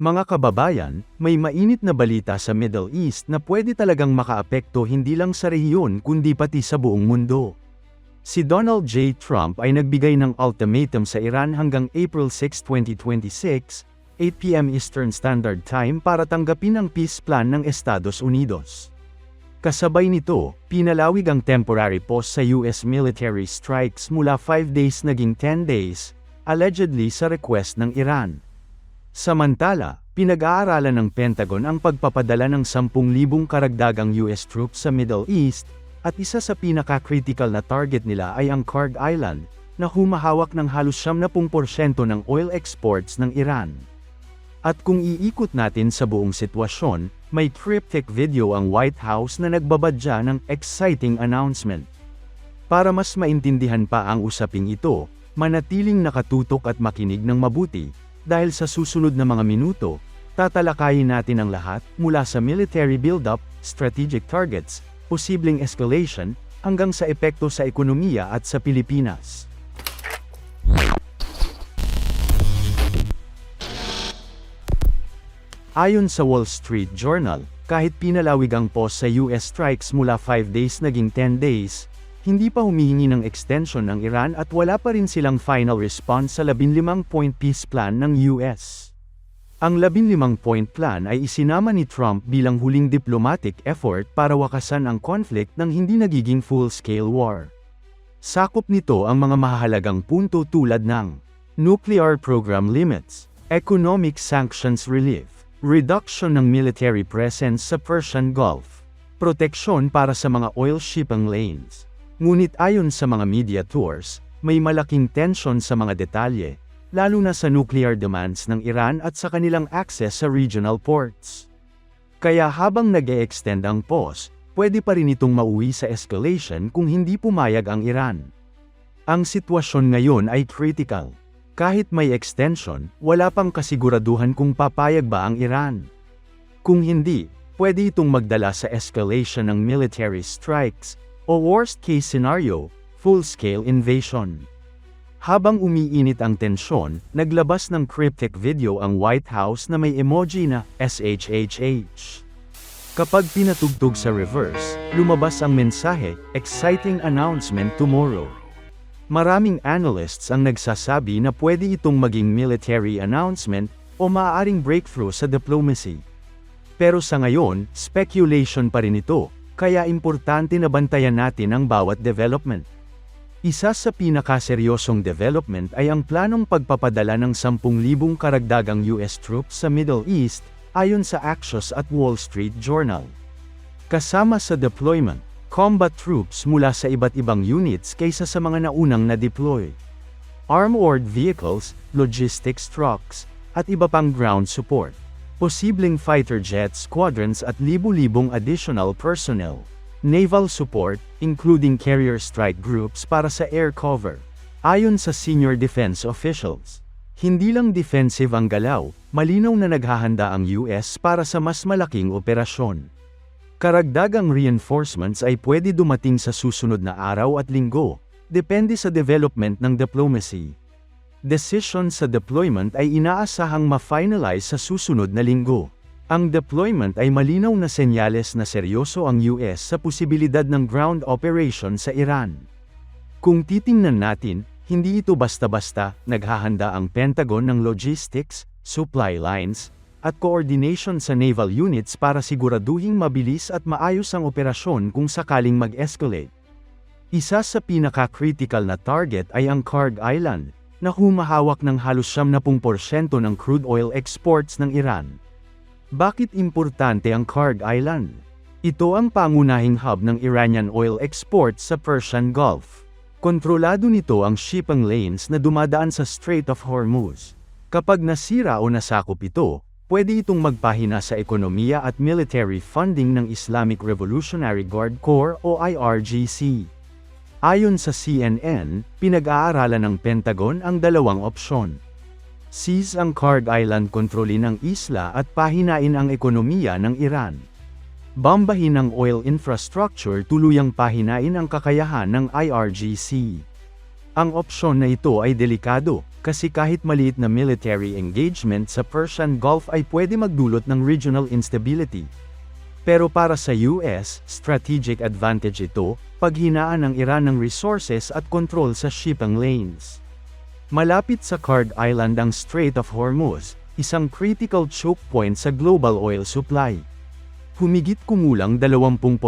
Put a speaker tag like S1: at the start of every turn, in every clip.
S1: Mga kababayan, may mainit na balita sa Middle East na pwede talagang makaapekto hindi lang sa rehiyon kundi pati sa buong mundo. Si Donald J. Trump ay nagbigay ng ultimatum sa Iran hanggang April 6, 2026, 8 p.m. Eastern Standard Time para tanggapin ang peace plan ng Estados Unidos. Kasabay nito, pinalawig ang temporary pause sa US military strikes mula 5 days naging 10 days, allegedly sa request ng Iran. Samantala, pinag-aaralan ng Pentagon ang pagpapadala ng 10,000 karagdagang US troops sa Middle East, at isa sa pinaka-critical na target nila ay ang Kurd Island, na humahawak ng halos 70% ng oil exports ng Iran. At kung iikot natin sa buong sitwasyon, may cryptic video ang White House na nagbabadya ng exciting announcement. Para mas maintindihan pa ang usaping ito, manatiling nakatutok at makinig ng mabuti, dahil sa susunod na mga minuto, tatalakayin natin ang lahat mula sa military build-up, strategic targets, posibleng escalation, hanggang sa epekto sa ekonomiya at sa Pilipinas. Ayon sa Wall Street Journal, kahit pinalawig ang pause sa US strikes mula 5 days naging 10 days, hindi pa humihingi ng extension ng Iran at wala pa rin silang final response sa 15-point peace plan ng US. Ang 15-point plan ay isinama ni Trump bilang huling diplomatic effort para wakasan ang conflict ng hindi nagiging full-scale war. Sakop nito ang mga mahahalagang punto tulad ng nuclear program limits, economic sanctions relief, reduction ng military presence sa Persian Gulf, proteksyon para sa mga oil shipping lanes. Ngunit ayon sa mga media tours, may malaking tensyon sa mga detalye, lalo na sa nuclear demands ng Iran at sa kanilang access sa regional ports. Kaya habang nag-e-extend ang pause, pwede pa rin itong mauwi sa escalation kung hindi pumayag ang Iran. Ang sitwasyon ngayon ay critical. Kahit may extension, wala pang kasiguraduhan kung papayag ba ang Iran. Kung hindi, pwede itong magdala sa escalation ng military strikes, o worst-case scenario, full-scale invasion. Habang umiinit ang tensyon, naglabas ng cryptic video ang White House na may emoji na SHHH. Kapag pinatugtog sa reverse, lumabas ang mensahe, exciting announcement tomorrow. Maraming analysts ang nagsasabi na pwede itong maging military announcement o maaaring breakthrough sa diplomacy. Pero sa ngayon, speculation pa rin ito. Kaya importante na bantayan natin ang bawat development. Isa sa pinakaseryosong development ay ang planong pagpapadala ng 10,000 karagdagang US troops sa Middle East, ayon sa Axios at Wall Street Journal. Kasama sa deployment, combat troops mula sa iba't ibang units kaysa sa mga naunang na-deploy. Armored vehicles, logistics trucks, at iba pang ground support. Posibleng fighter jet squadrons at libu-libong additional personnel. Naval support, including carrier strike groups para sa air cover. Ayon sa senior defense officials, hindi lang defensive ang galaw, malinaw na naghahanda ang US para sa mas malaking operasyon. Karagdagang reinforcements ay pwede dumating sa susunod na araw at linggo, depende sa development ng diplomacy. Decision sa deployment ay inaasahang ma-finalize sa susunod na linggo. Ang deployment ay malinaw na senyales na seryoso ang US sa posibilidad ng ground operation sa Iran. Kung titingnan natin, hindi ito basta-basta, naghahanda ang Pentagon ng logistics, supply lines, at coordination sa naval units para siguraduhing mabilis at maayos ang operasyon kung sakaling mag-escalate. Isa sa pinaka-critical na target ay ang Kurd Island, na humahawak ng halos 70% ng crude oil exports ng Iran. Bakit importante ang Kurd Island? Ito ang pangunahing hub ng Iranian oil exports sa Persian Gulf. Kontrolado nito ang shipping lanes na dumadaan sa Strait of Hormuz. Kapag nasira o nasakop ito, pwede itong magpahina sa ekonomiya at military funding ng Islamic Revolutionary Guard Corps o IRGC. Ayon sa CNN, pinag-aaralan ng Pentagon ang dalawang opsyon. Seize ang Kurd Island, kontrolin ang isla at pahinain ang ekonomiya ng Iran. Bombahin ang oil infrastructure, tuluyang pahinain ang kakayahan ng IRGC. Ang opsyon na ito ay delikado, kasi kahit maliit na military engagement sa Persian Gulf ay pwede magdulot ng regional instability. Pero para sa US, strategic advantage ito, paghinaan ng Iran ng resources at control sa shipping lanes. Malapit sa Kard Island ang Strait of Hormuz, isang critical choke point sa global oil supply. Humigit kumulang 20%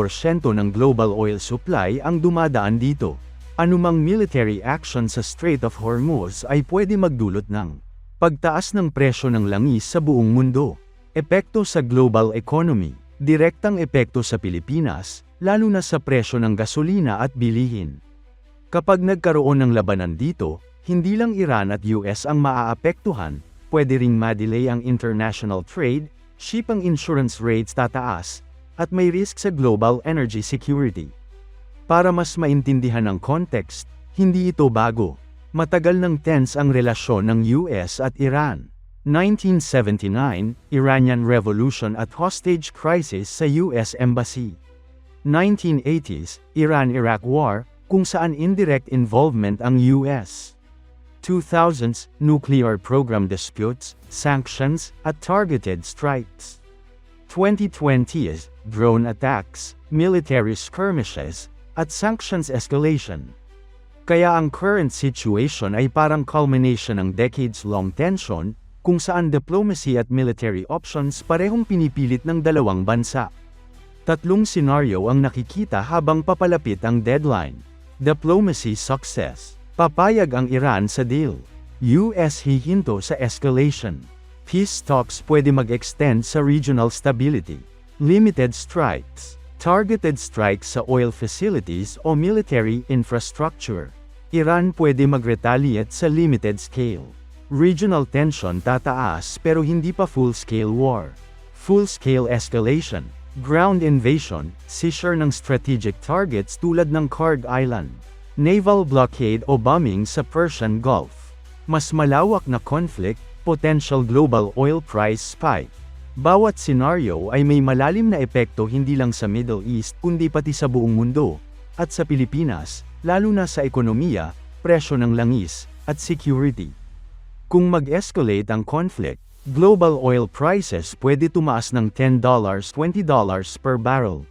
S1: ng global oil supply ang dumadaan dito. Anumang military action sa Strait of Hormuz ay pwede magdulot ng pagtaas ng presyo ng langis sa buong mundo, epekto sa global economy, direktang epekto sa Pilipinas, lalo na sa presyo ng gasolina at bilihin. Kapag nagkaroon ng labanan dito, hindi lang Iran at US ang maaapektuhan, pwede ring ma-delay ang international trade, shipping insurance rates tataas, at may risk sa global energy security. Para mas maintindihan ang context, hindi ito bago. Matagal nang tense ang relasyon ng US at Iran. 1979, Iranian Revolution at hostage crisis sa US Embassy. 1980s, Iran-Iraq War, kung saan indirect involvement ang US. 2000s, nuclear program disputes, sanctions, at targeted strikes. 2020s, drone attacks, military skirmishes, at sanctions escalation. Kaya ang current situation ay parang culmination ng decades-long tension, kung saan diplomacy at military options parehong pinipilit ng dalawang bansa. Tatlong senaryo ang nakikita habang papalapit ang deadline. Diplomacy success. Papayag ang Iran sa deal. US hihinto sa escalation. Peace talks pwede mag-extend sa regional stability. Limited strikes. Targeted strikes sa oil facilities o military infrastructure. Iran pwede mag-retaliate sa limited scale. Regional tension tataas pero hindi pa full-scale war. Full-scale escalation. Ground invasion, seizure ng strategic targets tulad ng Kard Island. Naval blockade o bombing sa Persian Gulf. Mas malawak na conflict, potential global oil price spike. Bawat senaryo ay may malalim na epekto hindi lang sa Middle East kundi pati sa buong mundo, at sa Pilipinas, lalo na sa ekonomiya, presyo ng langis, at security. Kung mag-escalate ang conflict, global oil prices pwede tumaas ng $10, $20 per barrel.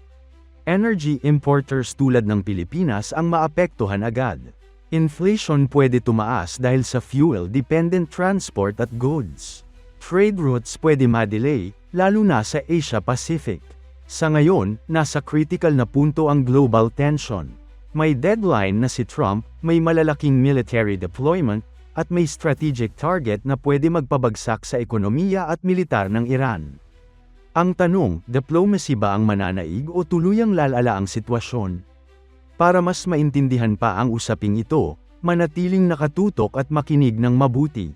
S1: Energy importers tulad ng Pilipinas ang maapektuhan agad. Inflation pwede tumaas dahil sa fuel-dependent transport at goods. Trade routes pwede ma-delay, lalo na sa Asia-Pacific. Sa ngayon, nasa critical na punto ang global tension. May deadline na si Trump, may malalaking military deployment, at may strategic target na pwede magpabagsak sa ekonomiya at militar ng Iran. Ang tanong, diplomacy ba ang mananaig o tuluyang lalala ang sitwasyon? Para mas maintindihan pa ang usaping ito, manatiling nakatutok at makinig ng mabuti.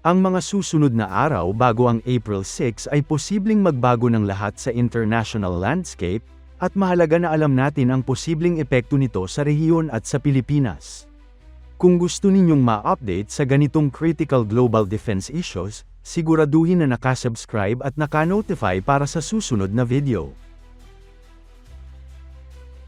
S1: Ang mga susunod na araw bago ang April 6 ay posibleng magbago ng lahat sa international landscape, at mahalaga na alam natin ang posibleng epekto nito sa rehiyon at sa Pilipinas. Kung gusto ninyong ma-update sa ganitong critical global defense issues, siguraduhin na nakasubscribe at naka-notify para sa susunod na video.